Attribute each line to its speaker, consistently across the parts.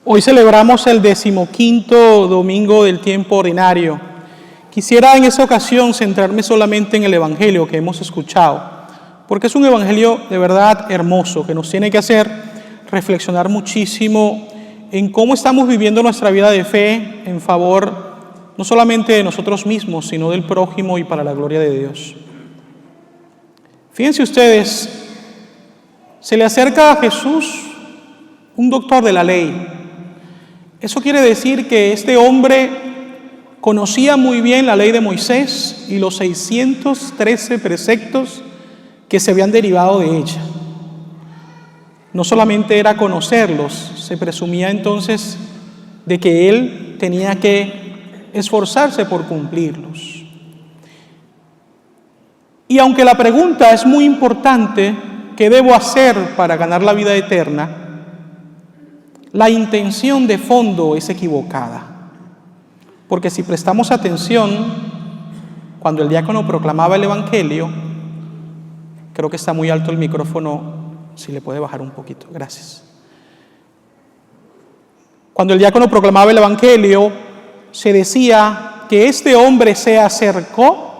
Speaker 1: Hoy celebramos el 15º domingo del tiempo ordinario. Quisiera en esta ocasión centrarme solamente en el Evangelio que hemos escuchado, porque es un Evangelio de verdad hermoso que nos tiene que hacer reflexionar muchísimo en cómo estamos viviendo nuestra vida de fe en favor no solamente de nosotros mismos, sino del prójimo y para la gloria de Dios. Fíjense ustedes, se le acerca a Jesús un doctor de la ley. Eso quiere decir que este hombre conocía muy bien la ley de Moisés y los 613 preceptos que se habían derivado de ella. No solamente era conocerlos, se presumía entonces de que él tenía que esforzarse por cumplirlos. Y aunque la pregunta es muy importante, ¿qué debo hacer para ganar la vida eterna?, la intención de fondo es equivocada. Porque si prestamos atención, cuando el diácono proclamaba el Evangelio, creo que está muy alto el micrófono, si le puede bajar un poquito, gracias. Cuando el diácono proclamaba el Evangelio, se decía que este hombre se acercó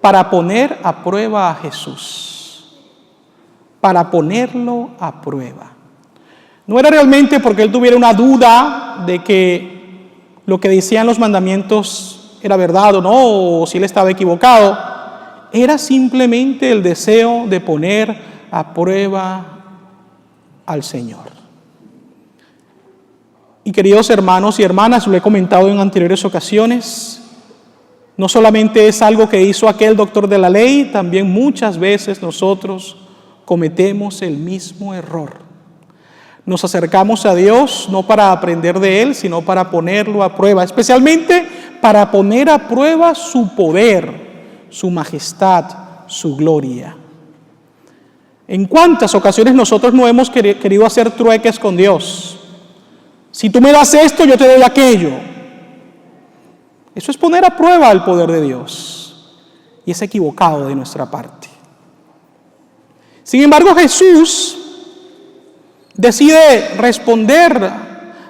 Speaker 1: para poner a prueba a Jesús, para ponerlo a prueba. No era realmente porque él tuviera una duda de que lo que decían los mandamientos era verdad o no, o si él estaba equivocado. Era simplemente el deseo de poner a prueba al Señor. Y queridos hermanos y hermanas, lo he comentado en anteriores ocasiones, no solamente es algo que hizo aquel doctor de la ley, también muchas veces nosotros cometemos el mismo error. Nos acercamos a Dios no para aprender de Él, sino para ponerlo a prueba, especialmente para poner a prueba su poder, su majestad, su gloria. ¿En cuántas ocasiones nosotros no hemos querido hacer trueques con Dios? Si tú me das esto, yo te doy aquello. Eso es poner a prueba el poder de Dios, y es equivocado de nuestra parte. Sin embargo, Jesús decide responder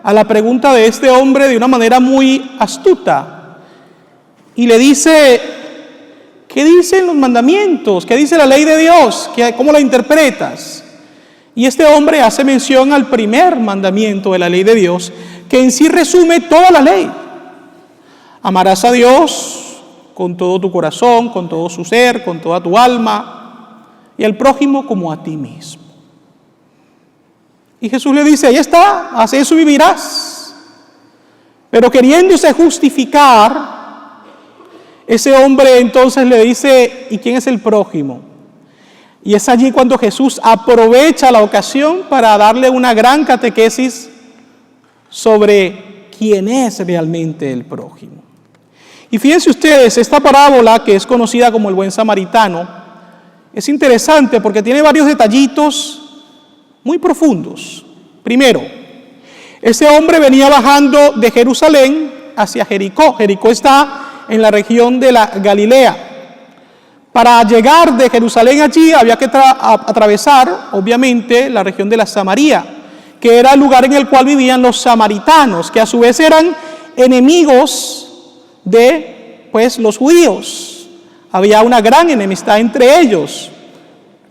Speaker 1: a la pregunta de este hombre de una manera muy astuta y le dice: ¿qué dicen los mandamientos? ¿Qué dice la ley de Dios? ¿Cómo la interpretas? Y este hombre hace mención al primer mandamiento de la ley de Dios, que en sí resume toda la ley. Amarás a Dios con todo tu corazón, con todo su ser, con toda tu alma, y al prójimo como a ti mismo. Y Jesús le dice: ahí está, haz eso y vivirás. Pero queriéndose justificar, ese hombre entonces le dice: ¿y quién es el prójimo? Y es allí cuando Jesús aprovecha la ocasión para darle una gran catequesis sobre quién es realmente el prójimo. Y fíjense ustedes, esta parábola, que es conocida como el buen samaritano, es interesante porque tiene varios detallitos muy profundos. Primero, ese hombre venía bajando de Jerusalén hacia Jericó. Jericó está en la región de la Galilea. Para llegar de Jerusalén allí había que atravesar, obviamente, la región de la Samaria, que era el lugar en el cual vivían los samaritanos, que a su vez eran enemigos de, los judíos. Había una gran enemistad entre ellos.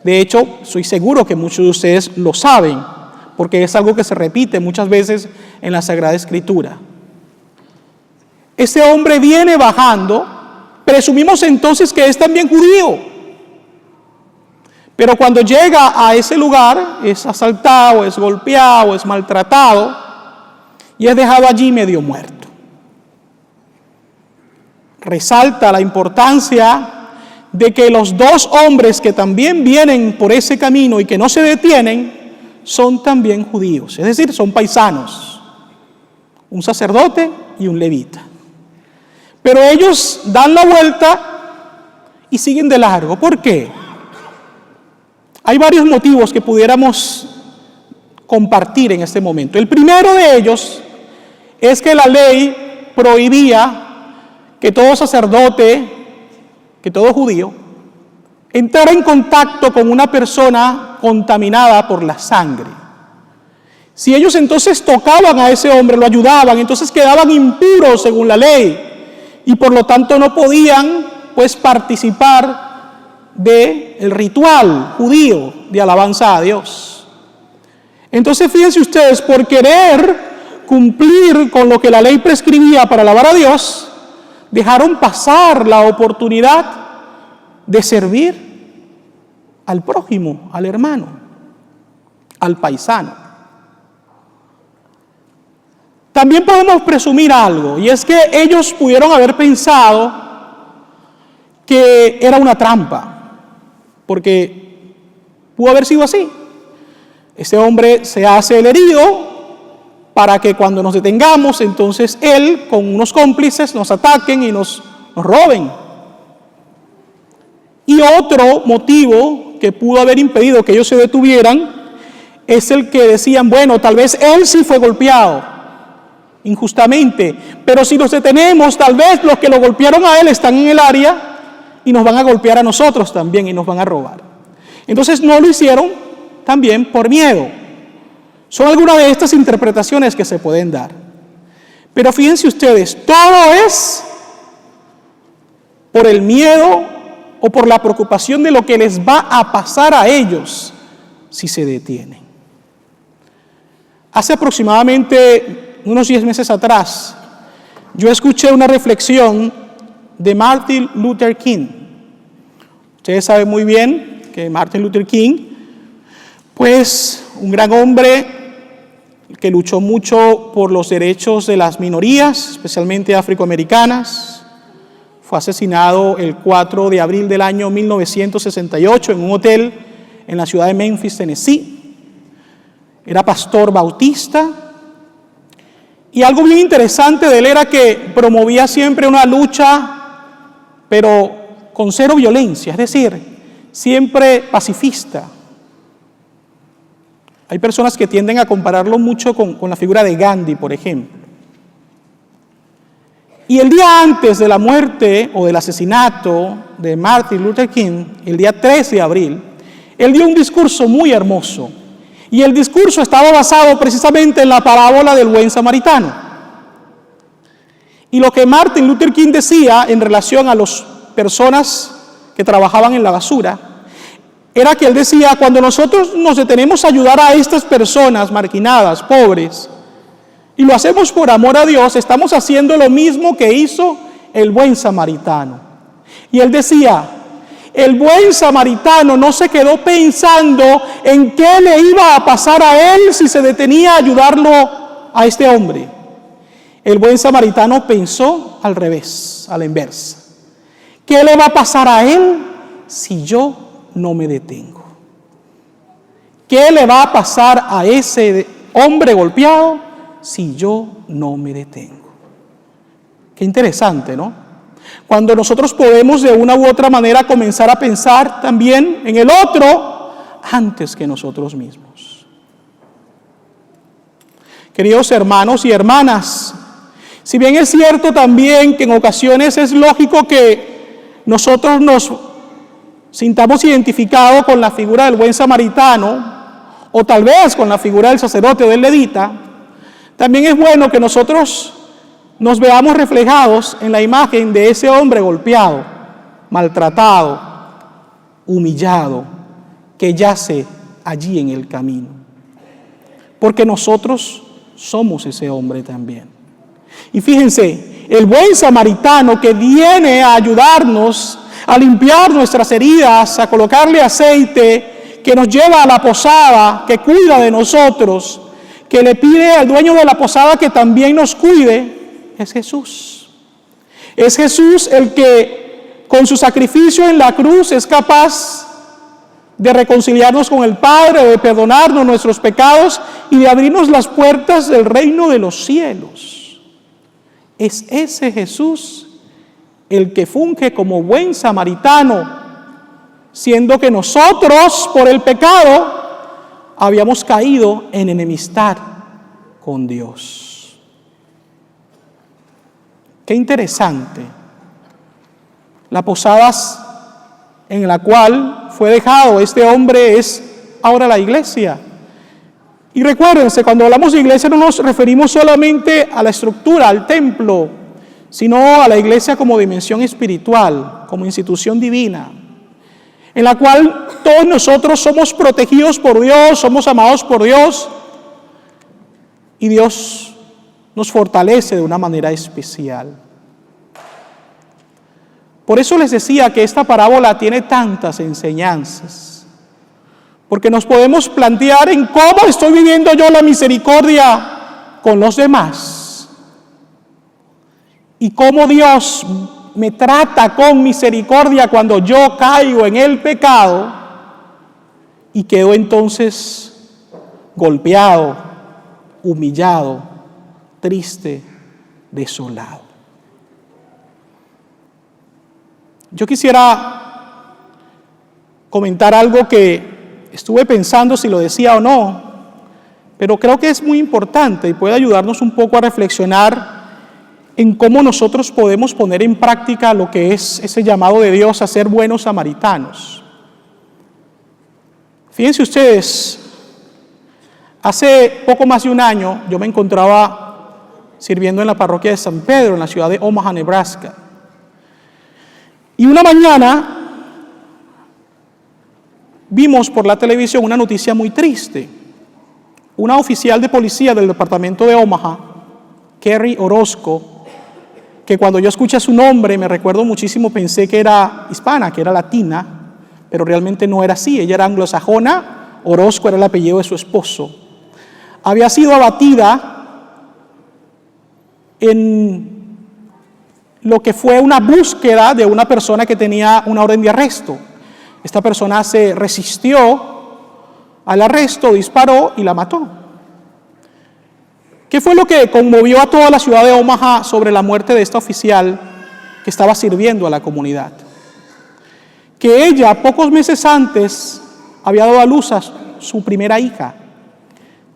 Speaker 1: De hecho, estoy seguro que muchos de ustedes lo saben, porque es algo que se repite muchas veces en la Sagrada Escritura. Este hombre viene bajando, presumimos entonces que es también judío. Pero cuando llega a ese lugar, es asaltado, es golpeado, es maltratado, y es dejado allí medio muerto. Resalta la importancia de que los dos hombres que también vienen por ese camino y que no se detienen, son también judíos, es decir, son paisanos, un sacerdote y un levita. Pero ellos dan la vuelta y siguen de largo. ¿Por qué? Hay varios motivos que pudiéramos compartir en este momento. El primero de ellos es que la ley prohibía que todo sacerdote, que todo judío, entrara en contacto con una persona contaminada por la sangre. Si ellos entonces tocaban a ese hombre, lo ayudaban, entonces quedaban impuros según la ley y por lo tanto no podían pues participar del ritual judío de alabanza a Dios. Entonces fíjense ustedes, por querer cumplir con lo que la ley prescribía para alabar a Dios, dejaron pasar la oportunidad de servir al prójimo, al hermano, al paisano. También podemos presumir algo, y es que ellos pudieron haber pensado que era una trampa, porque pudo haber sido así. Ese hombre se hace el herido para que cuando nos detengamos, entonces él con unos cómplices nos ataquen y nos roben. Y otro motivo que pudo haber impedido que ellos se detuvieran es el que decían, bueno, tal vez él sí fue golpeado injustamente, pero si nos detenemos, tal vez los que lo golpearon a él están en el área y nos van a golpear a nosotros también y nos van a robar. Entonces no lo hicieron también por miedo. Son algunas de estas interpretaciones que se pueden dar. Pero fíjense ustedes, todo es por el miedo o por la preocupación de lo que les va a pasar a ellos si se detienen. Hace aproximadamente unos 10 meses atrás, yo escuché una reflexión de Martin Luther King. Ustedes saben muy bien que Martin Luther King, pues un gran hombre que luchó mucho por los derechos de las minorías, especialmente afroamericanas, fue asesinado el 4 de abril del año 1968 en un hotel en la ciudad de Memphis, Tennessee. Era pastor bautista. Y algo bien interesante de él era que promovía siempre una lucha, pero con cero violencia, es decir, siempre pacifista. Hay personas que tienden a compararlo mucho con la figura de Gandhi, por ejemplo. Y el día antes de la muerte o del asesinato de Martin Luther King, el día 13 de abril, él dio un discurso muy hermoso. Y el discurso estaba basado precisamente en la parábola del buen samaritano. Y lo que Martin Luther King decía en relación a las personas que trabajaban en la basura, era que él decía, cuando nosotros nos detenemos a ayudar a estas personas marginadas, pobres, y lo hacemos por amor a Dios, estamos haciendo lo mismo que hizo el buen samaritano. Y él decía, el buen samaritano no se quedó pensando en qué le iba a pasar a él si se detenía a ayudarlo a este hombre. El buen samaritano pensó al revés, a la inversa. ¿Qué le va a pasar a él si yo no me detengo? ¿Qué le va a pasar a ese hombre golpeado si yo no me detengo? Qué interesante, ¿no? Cuando nosotros podemos de una u otra manera comenzar a pensar también en el otro antes que nosotros mismos. Queridos hermanos y hermanas, si bien es cierto también que en ocasiones es lógico que nosotros nos sintamos identificados con la figura del buen samaritano, o tal vez con la figura del sacerdote o del levita, también es bueno que nosotros nos veamos reflejados en la imagen de ese hombre golpeado, maltratado, humillado, que yace allí en el camino. Porque nosotros somos ese hombre también. Y fíjense, el buen samaritano que viene a ayudarnos, a limpiar nuestras heridas, a colocarle aceite, que nos lleva a la posada, que cuida de nosotros, que le pide al dueño de la posada que también nos cuide, es Jesús. Es Jesús el que con su sacrificio en la cruz es capaz de reconciliarnos con el Padre, de perdonarnos nuestros pecados y de abrirnos las puertas del reino de los cielos. Es ese Jesús el que funge como buen samaritano, siendo que nosotros por el pecado habíamos caído en enemistad con Dios. Qué interesante. La posada en la cual fue dejado este hombre es ahora la iglesia. Y recuérdense, cuando hablamos de iglesia no nos referimos solamente a la estructura, al templo, sino a la iglesia como dimensión espiritual, como institución divina, en la cual todos nosotros somos protegidos por Dios, somos amados por Dios, y Dios nos fortalece de una manera especial. Por eso les decía que esta parábola tiene tantas enseñanzas, porque nos podemos plantear en cómo estoy viviendo yo la misericordia con los demás y cómo Dios me trata con misericordia cuando yo caigo en el pecado y quedo entonces golpeado, humillado, triste, desolado. Yo quisiera comentar algo que estuve pensando si lo decía o no, pero creo que es muy importante y puede ayudarnos un poco a reflexionar en cómo nosotros podemos poner en práctica lo que es ese llamado de Dios a ser buenos samaritanos. Fíjense ustedes, hace poco más de un año yo me encontraba sirviendo en la parroquia de San Pedro, en la ciudad de Omaha, Nebraska. Y una mañana vimos por la televisión una noticia muy triste. Una oficial de policía del departamento de Omaha, Kerry Orozco, que cuando yo escuché su nombre, me recuerdo muchísimo, pensé que era hispana, que era latina, pero realmente no era así. Ella era anglosajona, Orozco era el apellido de su esposo. Había sido abatida en lo que fue una búsqueda de una persona que tenía una orden de arresto. Esta persona se resistió al arresto, disparó y la mató. ¿Qué fue lo que conmovió a toda la ciudad de Omaha sobre la muerte de esta oficial que estaba sirviendo a la comunidad? Que ella, pocos meses antes, había dado a luz a su primera hija,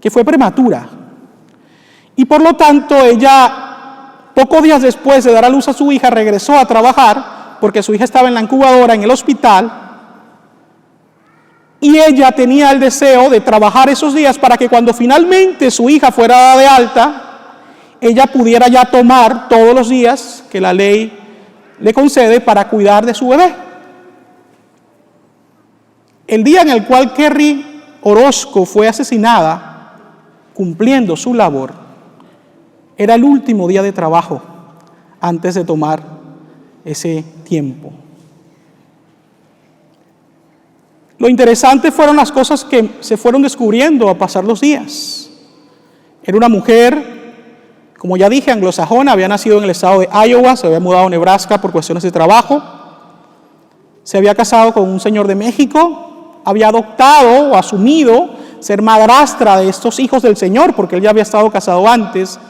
Speaker 1: que fue prematura. Y por lo tanto, ella, pocos días después de dar a luz a su hija, regresó a trabajar, porque su hija estaba en la incubadora en el hospital, y ella tenía el deseo de trabajar esos días para que cuando finalmente su hija fuera dada de alta, ella pudiera ya tomar todos los días que la ley le concede para cuidar de su bebé. El día en el cual Kerry Orozco fue asesinada, cumpliendo su labor, era el último día de trabajo antes de tomar ese tiempo. Lo interesante fueron las cosas que se fueron descubriendo a pasar los días. Era una mujer, como ya dije, anglosajona, había nacido en el estado de Iowa, se había mudado a Nebraska por cuestiones de trabajo, se había casado con un señor de México, había adoptado o asumido ser madrastra de estos hijos del Señor, porque él ya había estado casado antes,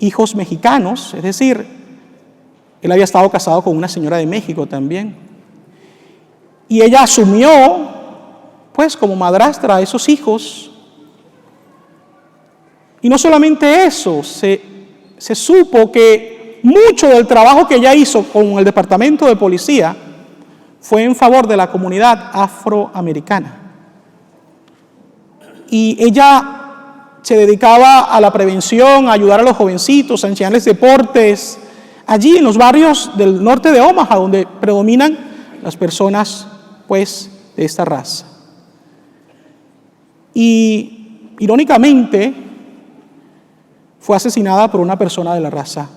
Speaker 1: hijos mexicanos, es decir, él había estado casado con una señora de México también. Y ella asumió, pues, como madrastra a esos hijos. Y no solamente eso, se supo que mucho del trabajo que ella hizo con el departamento de policía fue en favor de la comunidad afroamericana. Y ella se dedicaba a la prevención, a ayudar a los jovencitos, a enseñarles deportes, allí en los barrios del norte de Omaha, donde predominan las personas pues de esta raza. Y irónicamente fue asesinada por una persona de la raza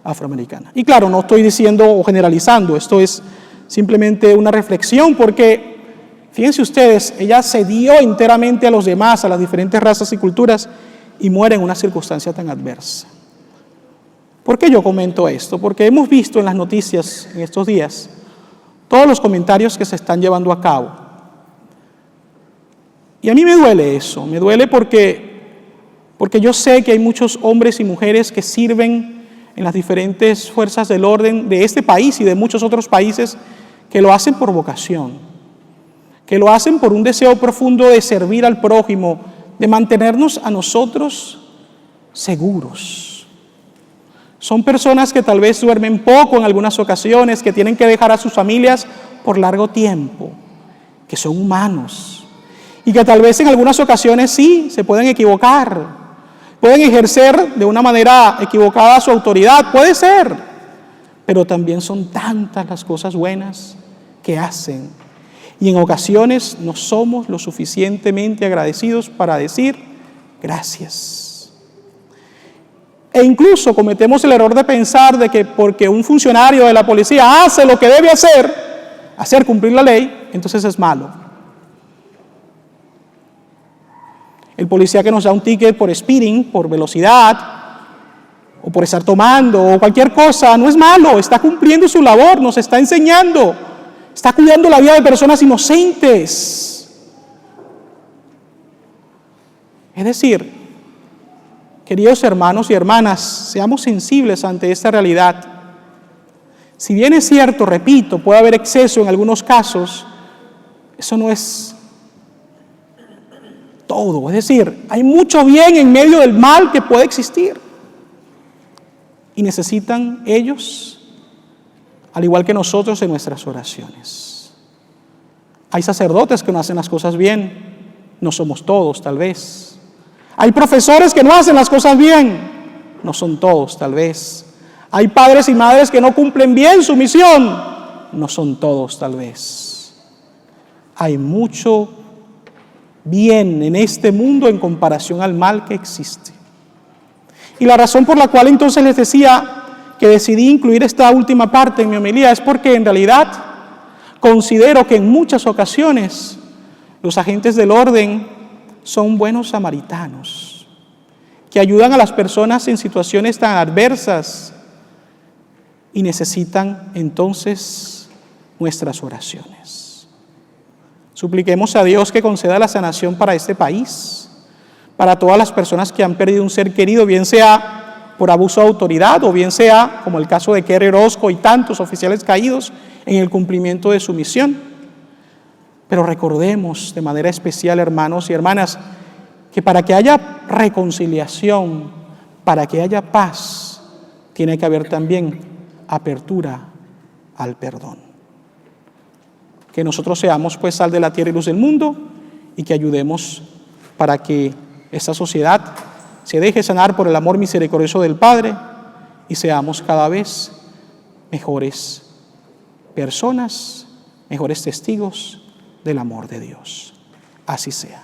Speaker 1: afroamericana. Y claro, no estoy diciendo o generalizando, esto es simplemente una reflexión, porque fíjense ustedes, ella se dio enteramente a los demás, a las diferentes razas y culturas, y muere en una circunstancia tan adversa. ¿Por qué yo comento esto? Porque hemos visto en las noticias en estos días todos los comentarios que se están llevando a cabo. Y a mí me duele eso, me duele porque yo sé que hay muchos hombres y mujeres que sirven en las diferentes fuerzas del orden de este país y de muchos otros países que lo hacen por vocación, que lo hacen por un deseo profundo de servir al prójimo, de mantenernos a nosotros seguros. Son personas que tal vez duermen poco en algunas ocasiones, que tienen que dejar a sus familias por largo tiempo, que son humanos y que tal vez en algunas ocasiones sí se pueden equivocar, pueden ejercer de una manera equivocada su autoridad, puede ser, pero también son tantas las cosas buenas que hacen, y en ocasiones no somos lo suficientemente agradecidos para decir gracias. E incluso cometemos el error de pensar de que porque un funcionario de la policía hace lo que debe hacer cumplir la ley, entonces es malo. El policía que nos da un ticket por speeding, por velocidad, o por estar tomando, o cualquier cosa, no es malo, está cumpliendo su labor, nos está enseñando, está cuidando la vida de personas inocentes. Es decir, queridos hermanos y hermanas, seamos sensibles ante esta realidad. Si bien es cierto, repito, puede haber exceso en algunos casos, eso no es todo. Es decir, hay mucho bien en medio del mal que puede existir. Y necesitan ellos, al igual que nosotros, en nuestras oraciones. Hay sacerdotes que no hacen las cosas bien, no somos todos tal vez. Hay profesores que no hacen las cosas bien, no son todos tal vez. Hay padres y madres que no cumplen bien su misión, no son todos tal vez. Hay mucho bien en este mundo en comparación al mal que existe. Y la razón por la cual entonces les decía que decidí incluir esta última parte en mi homilía es porque en realidad considero que en muchas ocasiones los agentes del orden son buenos samaritanos, que ayudan a las personas en situaciones tan adversas y necesitan entonces nuestras oraciones. Supliquemos a Dios que conceda la sanación para este país, para todas las personas que han perdido un ser querido, bien sea por abuso de autoridad o bien sea, como el caso de Kerry Orozco y tantos oficiales caídos en el cumplimiento de su misión. Pero recordemos de manera especial, hermanos y hermanas, que para que haya reconciliación, para que haya paz, tiene que haber también apertura al perdón. Que nosotros seamos pues sal de la tierra y luz del mundo y que ayudemos para que esta sociedad se deje sanar por el amor misericordioso del Padre y seamos cada vez mejores personas, mejores testigos del amor de Dios. Así sea.